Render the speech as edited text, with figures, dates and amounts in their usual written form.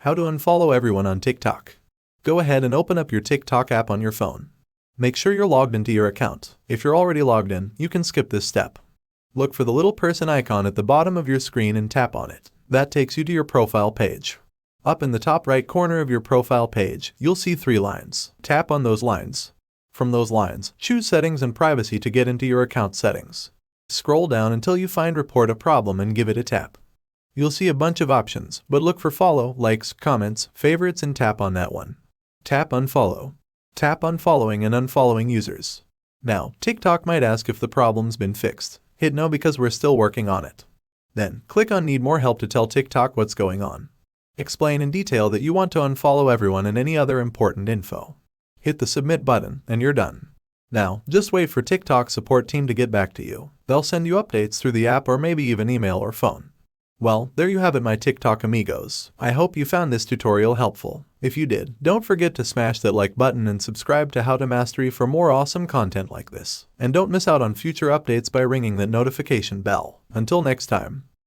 How to unfollow everyone on TikTok. Go ahead and open up your TikTok app on your phone. Make sure you're logged into your account. If you're already logged in, you can skip this step. Look for the little person icon at the bottom of your screen and tap on it. That takes you to your profile page. Up in the top right corner of your profile page, you'll see 3 lines. Tap on those lines. From those lines, choose Settings and Privacy to get into your account settings. Scroll down until you find Report a Problem and give it a tap. You'll see a bunch of options, but look for follow, likes, comments, favorites and tap on that one. Tap Unfollow. Tap Unfollowing and unfollowing users. Now, TikTok might ask if the problem's been fixed. Hit no because we're still working on it. Then, click on Need More Help to tell TikTok what's going on. Explain in detail that you want to unfollow everyone and any other important info. Hit the Submit button, and you're done. Now, just wait for TikTok support team to get back to you. They'll send you updates through the app or maybe even email or phone. Well, there you have it, my TikTok amigos. I hope you found this tutorial helpful. If you did, don't forget to smash that like button and subscribe to HowToMastery for more awesome content like this. And don't miss out on future updates by ringing that notification bell. Until next time.